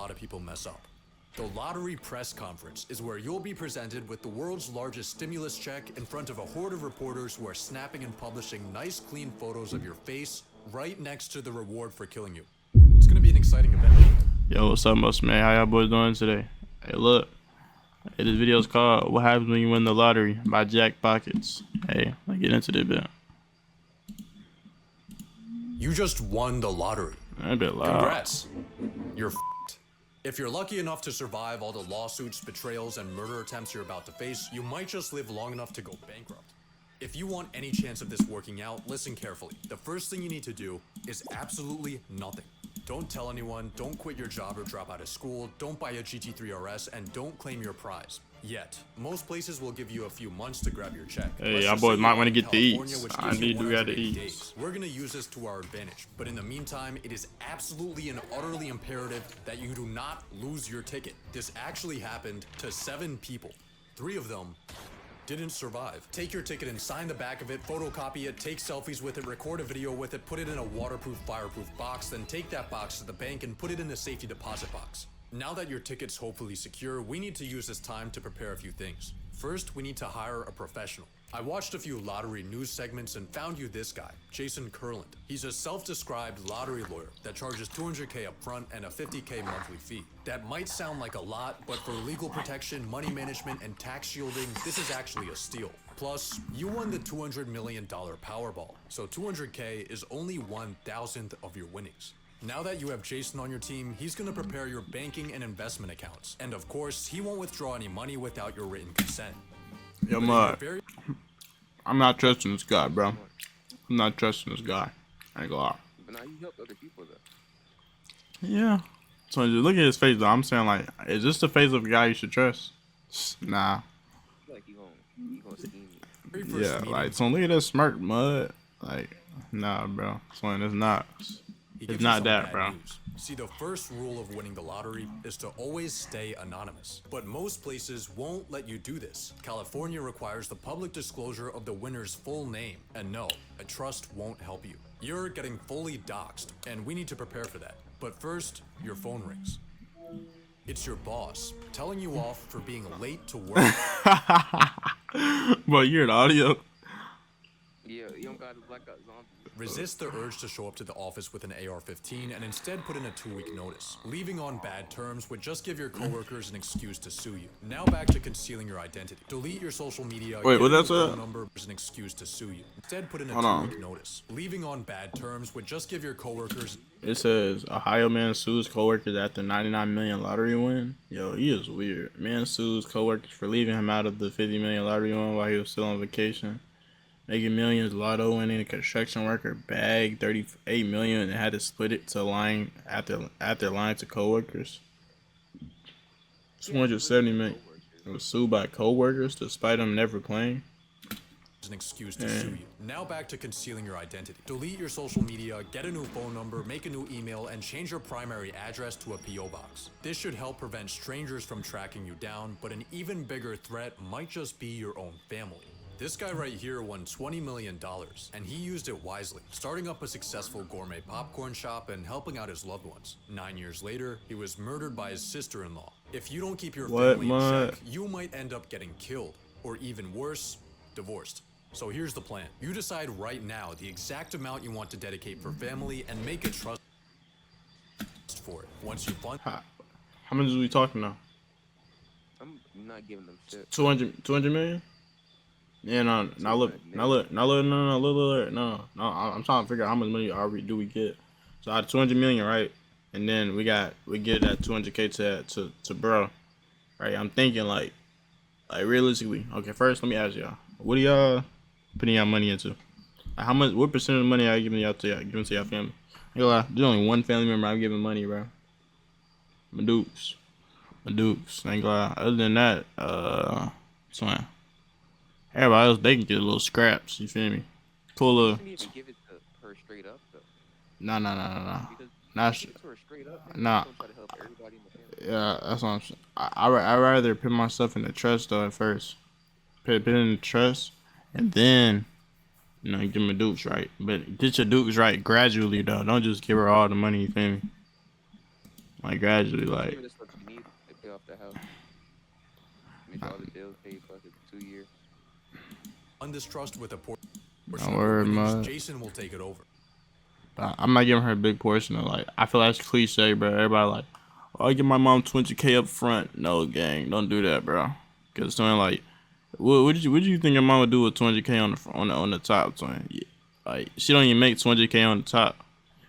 lot of people mess up. The lottery press conference is where you'll be presented with the world's largest stimulus check in front of a horde of reporters who are snapping and publishing nice, clean photos of your face right next to the reward for killing you. It's gonna be an exciting event. Yo, what's up, MotionMadeMar? How y'all boys doing today? Hey, look. Hey, this video is called "What Happens When You Win the Lottery" by Jack Pockets. Hey, let's get into this bit. You just won the lottery. That bit loud. Congrats. You're f***ed. If you're lucky enough to survive all the lawsuits, betrayals, and murder attempts you're about to face, you might just live long enough to go bankrupt. If you want any chance of this working out, listen carefully. The first thing you need to do is absolutely nothing. Don't tell anyone, don't quit your job or drop out of school, don't buy a GT3 RS, and don't claim your prize. Yet, most places will give you a few months to grab your check. Hey, y'all boys might want to get the eats. I need to get the eats. We're gonna use this to our advantage, but in the meantime, it is absolutely and utterly imperative that you do not lose your ticket. This actually happened to 7 people. 3 of them didn't survive. Take your ticket and sign the back of it, photocopy it, take selfies with it, record a video with it, put it in a waterproof, fireproof box, then take that box to the bank and put it in a safety deposit box. Now that your ticket's hopefully secure, we need to use this time to prepare a few things. First, we need to hire a professional. I watched a few lottery news segments and found you this guy, Jason Kurland. He's a self-described lottery lawyer that charges $200K up front and a $50K monthly fee. That might sound like a lot, but for legal protection, money management, and tax shielding, this is actually a steal. Plus, you won the $200 million Powerball, so $200K is only 1,000th of your winnings. Now that you have Jason on your team, he's gonna prepare your banking and investment accounts. And of course, he won't withdraw any money without your written consent. Yo, Mud. I'm not trusting this guy, bro. I'm not trusting this guy. I ain't gonna lie. But now you help other people, though. Yeah. So just look at his face, though. I'm saying, like, is this the face of a guy you should trust? Nah. I feel like you gonna scheme me. Yeah, like, so look at this smirk, Mud. Like, nah, bro. Son, it's not. It's not that, bro. See, the first rule of winning the lottery is to always stay anonymous. But most places won't let you do this. California requires the public disclosure of the winner's full name. And no, a trust won't help you. You're getting fully doxxed, and we need to prepare for that. But first, your phone rings. It's your boss telling you off for being late to work. Bro, you're an audio. Yeah, you don't gotta black out zombies. Resist the urge to show up to the office with an AR-15 and instead put in a 2-week notice. Leaving on bad terms would just give your coworkers an excuse to sue you. Now back to concealing your identity. Delete your social media. Wait, what that's phone number is an excuse to sue you. Instead, put in a 2-week notice. Leaving on bad terms would just give your coworkers. It says Ohio man sues coworkers after 99 million lottery win. Yo, he is weird. Man sues coworkers for leaving him out of the 50 million lottery win while he was still on vacation. Making millions, lotto winning, a construction worker bagged 38 million and had to split it to lying after lying to coworkers. 270 million. It was sued by coworkers despite him never claiming. An excuse to sue you. Now back to concealing your identity. Delete your social media, get a new phone number, make a new email, and change your primary address to a PO box. This should help prevent strangers from tracking you down, but an even bigger threat might just be your own family. This guy right here won $20 million, and he used it wisely, starting up a successful gourmet popcorn shop and helping out his loved ones. 9 years later, he was murdered by his sister-in-law. If you don't keep your family in check, you might end up getting killed, or even worse, divorced. So here's the plan. You decide right now the exact amount you want to dedicate for family and make a trust for it. Once you fund... How much are we talking now? I'm not giving them shit. 200 million? Yeah, no, I'm trying to figure out how much money do we get. So out of 200 million, right? And then we give that 200K to bro, right? I'm thinking like realistically. Okay, first let me ask y'all, what are y'all putting y'all money into? Like, how much? What percent of the money are you giving to y'all family? You know, there's only one family member I'm giving money, bro. My dukes. Ain't gonna lie. Other than that, son. Everybody else, they can get a little scraps, you feel me? Pull a... You shouldn't even give it to her straight up, though. Nah. Because give it to her straight up, nah. Try to help everybody in the family. Yeah, that's what I'm saying. I'd rather put myself in the trust, though, at first. Put it in the trust, and then, you know, give my dukes right. But get your dukes right gradually, though. Don't just give her all the money, you feel me? like gradually, Give like. me the stuff you need to pay off the house. Make sure all the bills paid for the 2 year. Undistrust with a portion Don't of your worry, winnings, man. Jason will take it over. I'm not giving her a big portion of like. I feel like it's cliche, bro. Everybody like, oh, I give my mom 20K up front. No, gang, don't do that, bro. Cause something like, what did you think your mom would do with 20K on the top, twin? Yeah. Like she don't even make 20K on the top.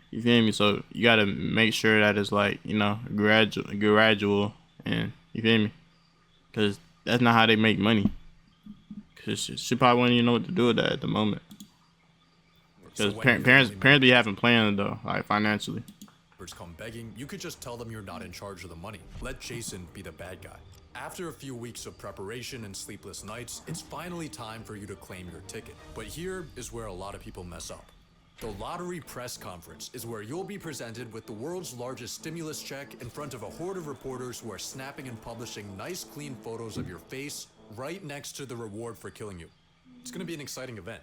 You feel me? So you gotta make sure that it's like, you know, gradual, and you feel me? Cause that's not how they make money. Cause she probably wouldn't even know what to do with that at the moment. So Because when parents be having plans though, like financially. come begging, you could just tell them you're not in charge of the money. Let Jason be the bad guy. After a few weeks of preparation and sleepless nights, it's finally time for you to claim your ticket. But here is where a lot of people mess up. The lottery press conference is where you'll be presented with the world's largest stimulus check in front of a horde of reporters who are snapping and publishing nice, clean photos of your face right next to the reward for killing you. It's gonna be an exciting event.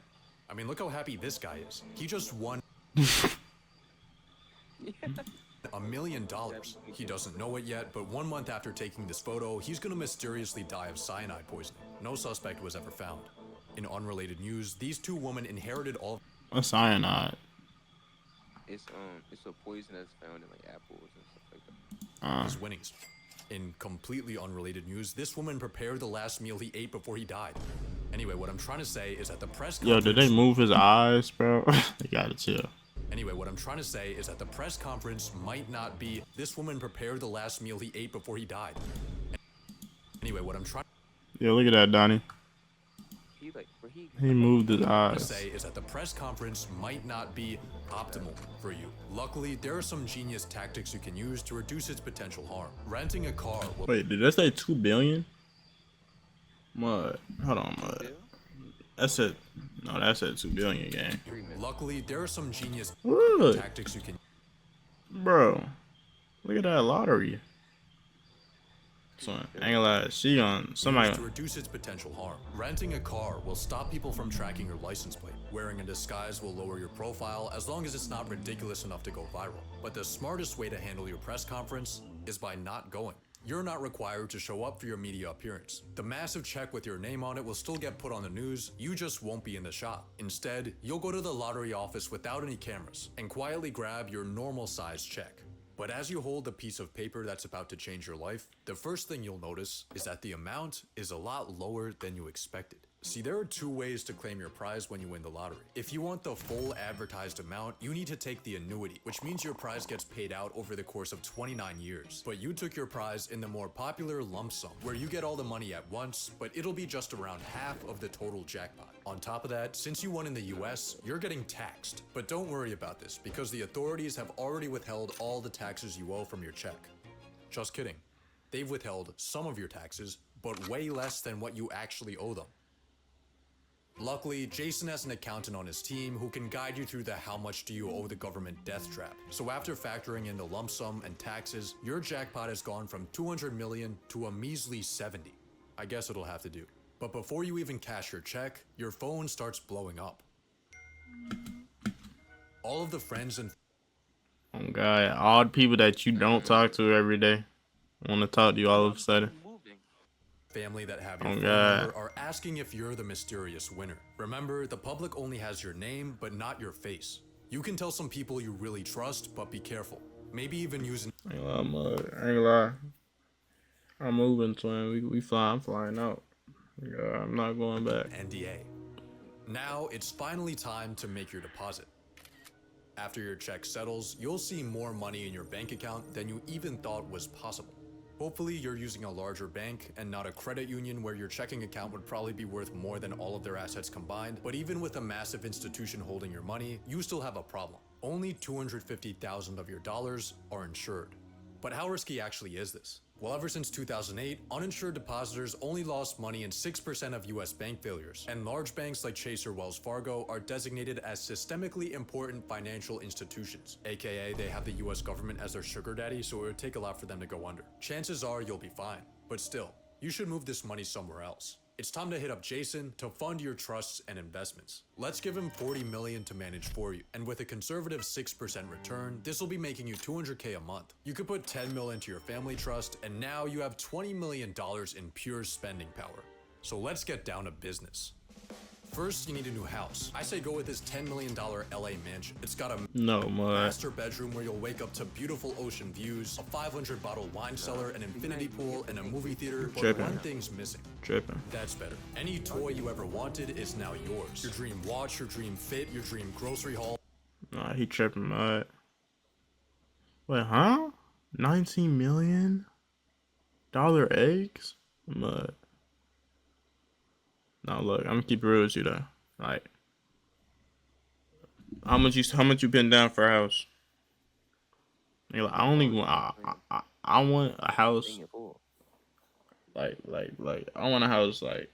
I mean, look how happy this guy is. He just won $1 million. He doesn't know it yet, but 1 month after taking this photo, he's gonna mysteriously die of cyanide poisoning. No suspect was ever found. In unrelated news, these two women inherited all A cyanide. It's a poison that's found in like apples and stuff like that. his winnings. In completely unrelated news, this woman prepared the last meal he ate before he died. Anyway, what I'm trying to say is that the press Yo, conference... did they move his eyes, bro? They gotta chill. Anyway, what I'm trying to say is that the press conference might not be, this woman prepared the last meal he ate before he died. Anyway, what I'm trying Yo, look at that, Donnie. He moved his to eyes. say is that the press conference might not be optimal for you. Luckily, there are some genius tactics you can use to reduce its potential harm. Renting a car will... Wait, did that say 2 billion? Mud. Hold on, Mud. That's it. No, that's at 2 billion, gang. Luckily, there are some genius Look, tactics you can... bro. Look at that lottery. So, I ain't gonna lie, she on somebody. to reduce its potential harm. Renting a car will stop people from tracking your license plate. Wearing a disguise will lower your profile as long as it's not ridiculous enough to go viral. But the smartest way to handle your press conference is by not going. You're not required to show up for your media appearance. The massive check with your name on it will still get put on the news, you just won't be in the shot. Instead, you'll go to the lottery office without any cameras and quietly grab your normal size check. But as you hold the piece of paper that's about to change your life, the first thing you'll notice is that the amount is a lot lower than you expected. See, there are 2 ways to claim your prize when you win the lottery. If you want the full advertised amount, you need to take the annuity, which means your prize gets paid out over the course of 29 years. But you took your prize in the more popular lump sum, where you get all the money at once, but it'll be just around half of the total jackpot. On top of that, since you won in the US, you're getting taxed. But don't worry about this, because the authorities have already withheld all the taxes you owe from your check. Just kidding. They've withheld some of your taxes, but way less than what you actually owe them. Luckily, Jason has an accountant on his team who can guide you through the how much do you owe the government death trap. So after factoring in the lump sum and taxes, your jackpot has gone from 200 million to a measly 70. I guess it'll have to do. But before you even cash your check, your phone starts blowing up. All of the friends and Oh God, all the people that you don't talk to every day want to talk to you all of a sudden. family that have your Oh, phone God. number are asking if you're the mysterious winner. Remember, the public only has your name, but not your face. You can tell some people you really trust, but be careful. Maybe even use an I ain't gonna lie, Mud. I ain't gonna lie. I'm moving, twin. We flying. I'm flying out. Yeah, I'm not going back. NDA. Now, it's finally time to make your deposit. After your check settles, you'll see more money in your bank account than you even thought was possible. Hopefully, you're using a larger bank and not a credit union where your checking account would probably be worth more than all of their assets combined. But even with a massive institution holding your money, you still have a problem. Only 250,000 of your dollars are insured. But how risky actually is this? Well, ever since 2008, uninsured depositors only lost money in 6% of US bank failures, and large banks like Chase or Wells Fargo are designated as systemically important financial institutions, aka they have the US government as their sugar daddy, so it would take a lot for them to go under. Chances are you'll be fine, but still, you should move this money somewhere else. It's time to hit up Jason to fund your trusts and investments. Let's give him $40 million to manage for you. And with a conservative 6% return, this will be making you $200K a month. You could put $10 million into your family trust, and now you have $20 million in pure spending power. So let's get down to business. First, you need a new house. I say go with this $10 million LA mansion. It's got a master bedroom where you'll wake up to beautiful ocean views, a 500-bottle wine cellar, an infinity pool, and a movie theater. But one thing's missing. That's better. Any toy you ever wanted is now yours. Your dream watch, your dream fit, your dream grocery haul. Nah, he tripping, mud. Wait, huh? $19 million eggs? Mud. Now look, I'm gonna keep it real with you though. Like, how much you been down for a house? You're like, I want a house. Like I want a house like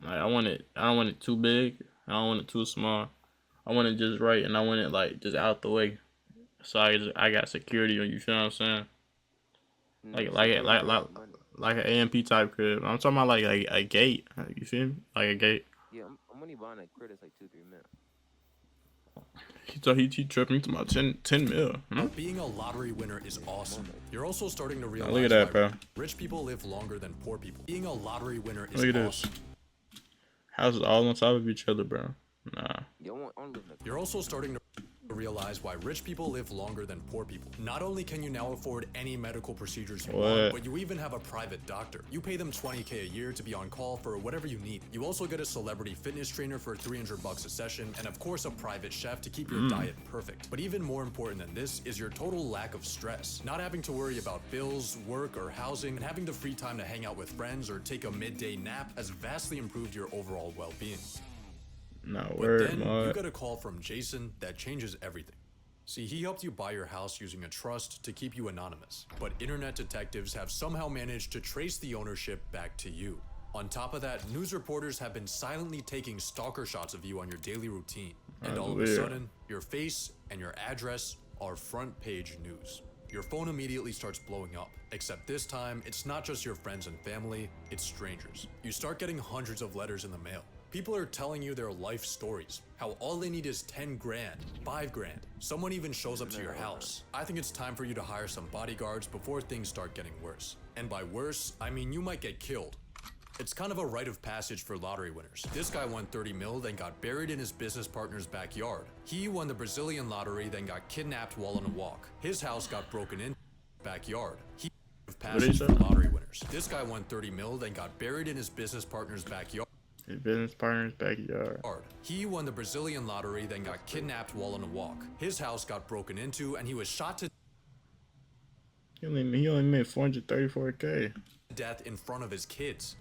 I don't want it too big. I don't want it too small. I want it just right, and I want it like just out the way, so I got security. You feel what I'm saying? Like an AMP type crib. I'm talking about like a gate. You feel me? Like a gate. Yeah, I'm only buying a crib that's like 2-3 mil. He tripping to about 10 mil. Being a lottery winner is awesome. You're also starting to realize look at that, bro. Rich people live longer than poor people. Being a lottery winner is look at awesome. This. Houses all on top of each other, bro. Nah. You're also starting to realize why rich people live longer than poor people. Not only can you now afford any medical procedures you want, but you even have a private doctor. You pay them $20K a year to be on call for whatever you need. You also get a celebrity fitness trainer for $300 a session, and of course a private chef to keep your diet perfect. But even more important than this is your total lack of stress. Not having to worry about bills, work, or housing, and having the free time to hang out with friends or take a midday nap has vastly improved your overall well-being. No But word, then man. you get a call from Jason that changes everything. See, he helped you buy your house using a trust to keep you anonymous, but internet detectives have somehow managed to trace the ownership back to you. On top of that, news reporters have been silently taking stalker shots of you on your daily routine. And all of a sudden, your face and your address are front page news. Your phone immediately starts blowing up, except this time, it's not just your friends and family, it's strangers. You start getting hundreds of letters in the mail. People are telling you their life stories, how all they need is 10 grand, 5 grand. Someone even shows up to your house. I think it's time for you to hire some bodyguards before things start getting worse. And by worse, I mean you might get killed. It's kind of a rite of passage for lottery winners. This guy won 30 mil, then got buried in his business partner's backyard. He won the Brazilian lottery, then got kidnapped while on a walk. His house got broken in backyard. He passage for lottery winners. This guy won 30 mil, then got buried in his business partner's backyard. His business partner's backyard. He won the Brazilian lottery, then got kidnapped while on a walk. His house got broken into, and he was shot to He only made 434K. death in front of his kids.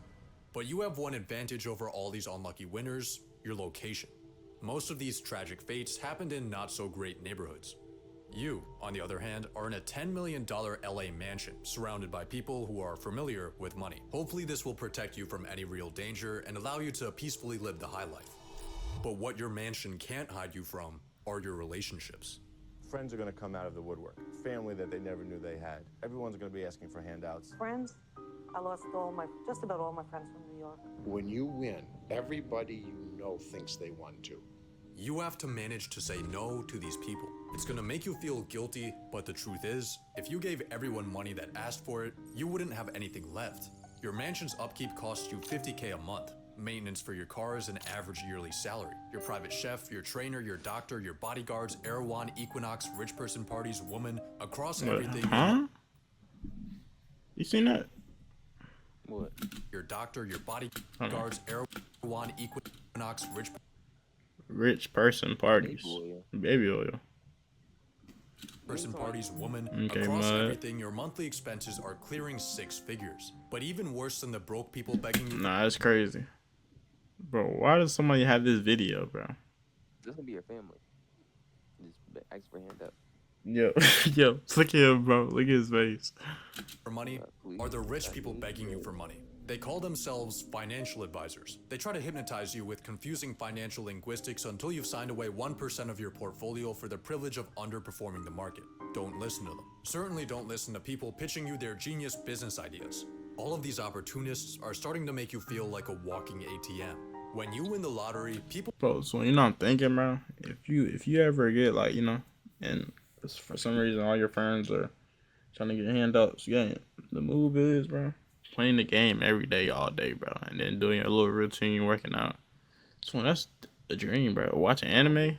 But you have one advantage over all these unlucky winners: your location. Most of these tragic fates happened in not so great neighborhoods. You, on the other hand, are in a $10 million LA mansion, surrounded by people who are familiar with money. Hopefully this will protect you from any real danger and allow you to peacefully live the high life. But what your mansion can't hide you from are your relationships. Friends are going to come out of the woodwork. Family that they never knew they had. Everyone's going to be asking for handouts. Friends? I lost just about all my friends from New York. When you win, everybody you know thinks they won too. You have to manage to say no to these people. It's gonna make you feel guilty, but the truth is, if you gave everyone money that asked for it, you wouldn't have anything left. Your mansion's upkeep costs you $50K a month. Maintenance for your car is an average yearly salary. Your private chef, your trainer, your doctor, your bodyguards, Erewhon, Equinox, rich person parties, woman, across everything. Huh? You seen that? What? Your doctor, your bodyguards, Erewhon, Equinox, Rich person parties. Baby oil. Person parties, woman, Okay, across everything, your monthly expenses are clearing 6 figures. But even worse than the broke people begging you. Nah, that's crazy. Bro, why does somebody have this video, bro? This gonna be your family. Just ask for handout. Yo, yo, look at him, bro. Look at his face. For money are the rich people begging you for money. They call themselves financial advisors. They try to hypnotize you with confusing financial linguistics until you've signed away 1% of your portfolio for the privilege of underperforming the market. Don't listen to them. Certainly don't listen to people pitching you their genius business ideas. All of these opportunists are starting to make you feel like a walking ATM. When you win the lottery, people Bro, so you know what I'm thinking, bro? If you ever get like, you know, and for some reason all your friends are trying to get handouts, yeah, the move is, bro, playing the game every day, all day, bro, and then doing a little routine working out. So that's the dream, bro. Watching anime,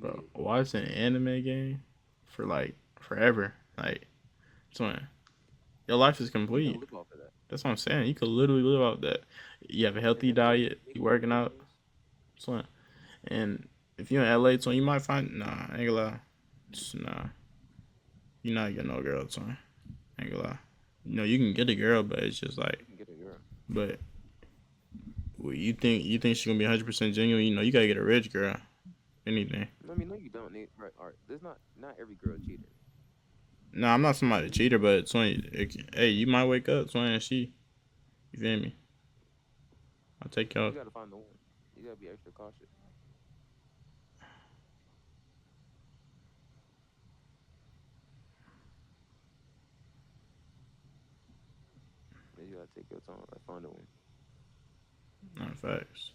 bro. Watch an anime game for like forever, like, so your life is complete. That's what I'm saying. You could literally live off that. You have a healthy diet. You working out. So, and if you're in LA, so you might find I ain't gonna lie. Nah, you're not getting no girl, son. Ain't gonna lie. You know you can get a girl, but it's just like, but well, you think she's gonna be 100% genuine? You know you gotta get a rich girl. Anything. I mean, no, you don't need right. All right, there's not every girl cheater. No, I'm not somebody cheater, but hey, you might wake up, and you feel me? I'll take y'all. You gotta find the one. You gotta be extra cautious. You gotta take your time. I find the one. Not facts.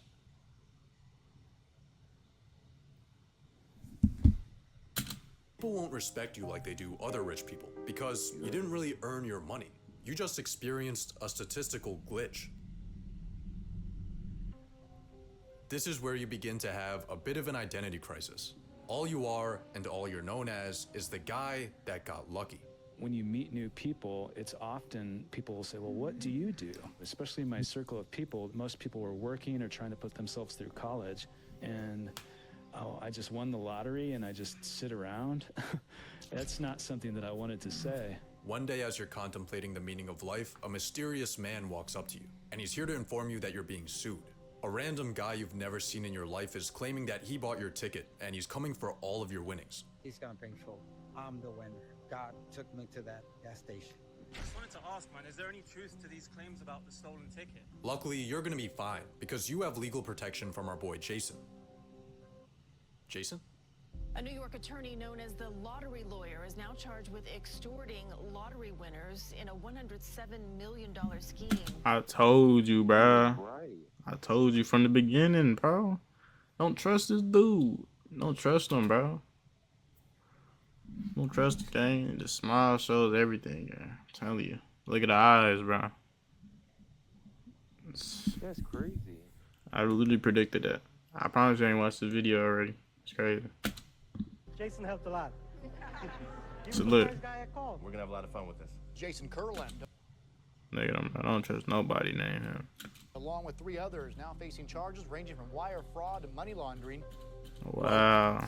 People won't respect you like they do other rich people because you didn't really earn your money. You just experienced a statistical glitch. This is where you begin to have a bit of an identity crisis. All you are and all you're known as is the guy that got lucky. When you meet new people, it's often people will say, well, what do you do? Especially in my circle of people, most people were working or trying to put themselves through college. And I just won the lottery and I just sit around. That's not something that I wanted to say. One day as you're contemplating the meaning of life, a mysterious man walks up to you, and he's here to inform you that you're being sued. A random guy you've never seen in your life is claiming that he bought your ticket, and he's coming for all of your winnings. He's gonna bring trouble. I'm the winner. God took me to that gas station. Just wanted to ask, man, is there any truth to these claims about the stolen ticket? Luckily, you're gonna be fine, because you have legal protection from our boy Jason. Jason? A New York attorney known as the lottery lawyer is now charged with extorting lottery winners in a $107 million scheme. I told you, bro. I told you from the beginning, bro. Don't trust this dude. Don't trust him, bro. Don't trust the gang. The smile shows everything, yeah. I'm telling you. Look at the eyes, bro. That's crazy. I literally predicted that. I promise you ain't watched the video already. It's crazy. Jason helped a lot. So look. We're gonna have a lot of fun with this. Jason Kurland, Nigga, I don't trust nobody named him. along with 3 others, now facing charges ranging from wire fraud to money laundering. Wow.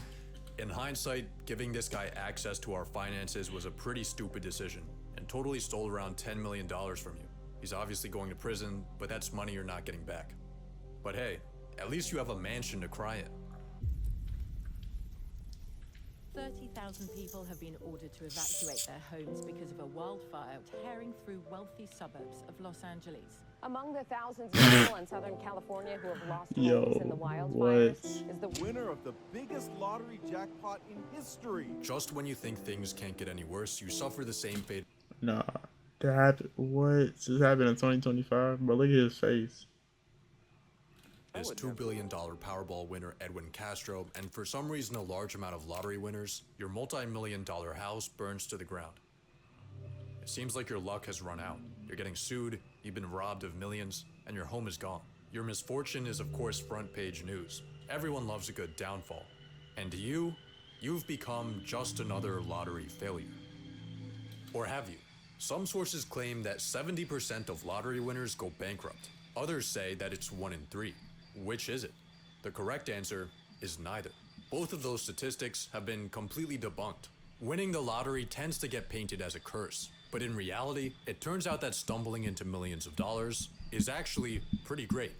In hindsight, giving this guy access to our finances was a pretty stupid decision and totally stole around $10 million from you. He's obviously going to prison, but that's money you're not getting back. But hey, at least you have a mansion to cry in. 30,000 people have been ordered to evacuate their homes because of a wildfire tearing through wealthy suburbs of Los Angeles. Among the thousands of people in Southern California who have lost homes in the wildfires is the winner of the biggest lottery jackpot in history. Just when you think things can't get any worse, you suffer the same fate. Nah. What? This happened in 2025? But look at his face. Is $2 billion Powerball winner Edwin Castro, and for some reason a large amount of lottery winners, your multi-million-dollar house burns to the ground. It seems like your luck has run out. You're getting sued, you've been robbed of millions, and your home is gone. Your misfortune is of course front page news. Everyone loves a good downfall. And to you, you've become just another lottery failure. Or have you? Some sources claim that 70% of lottery winners go bankrupt. Others say that it's 1 in 3. Which is it? The correct answer is neither. Both of those statistics have been completely debunked. Winning the lottery tends to get painted as a curse, but in reality, it turns out that stumbling into millions of dollars is actually pretty great.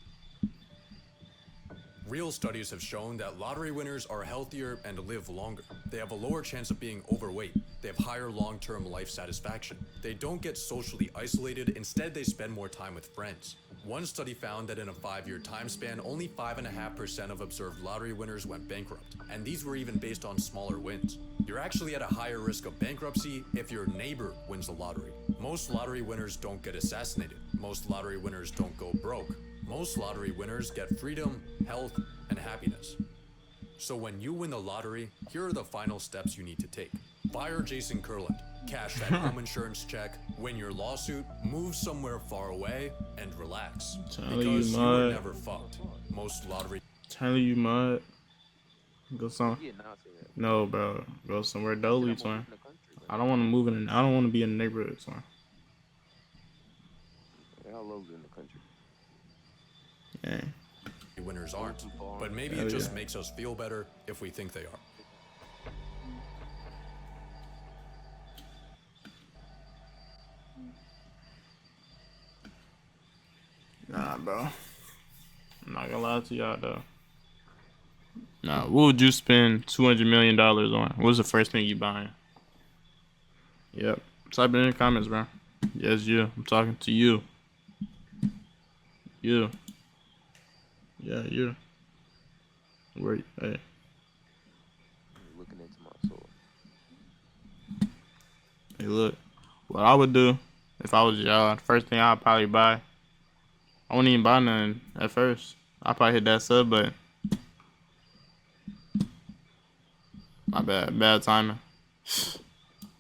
Real studies have shown that lottery winners are healthier and live longer. They have a lower chance of being overweight. They have higher long-term life satisfaction. They don't get socially isolated. Instead, they spend more time with friends. One study found that in a 5-year time span, only 5.5% of observed lottery winners went bankrupt, and these were even based on smaller wins. You're actually at a higher risk of bankruptcy if your neighbor wins the lottery. Most lottery winners don't get assassinated. Most lottery winners don't go broke. Most lottery winners get freedom, health, and happiness. So when you win the lottery, here are the final steps you need to take. Fire Jason Kurland, cash that home insurance check, win your lawsuit, move somewhere far away, and relax. Because you were never fucked. Most lottery... Telling you, mud. Go some... Yeah, nah, say that. No, bro. Go somewhere dolly, son. I don't want to move in... I don't want to be in the neighborhood, son. I love in the country. Yeah. Winners aren't, but maybe it just makes us feel better if we think they are. Nah, bro. I'm not gonna lie to y'all though. Nah, what would you spend $200 million on? What's the first thing you buying? Yep. Type it in the comments, bro. Yes, you. I'm talking to you. You. Yeah, you. Where? Hey. Looking into my soul. Hey, look. What I would do if I was y'all, the first thing I'd probably buy. I wouldn't even buy nothing at first. I'd probably hit that sub button. My bad. Bad timing.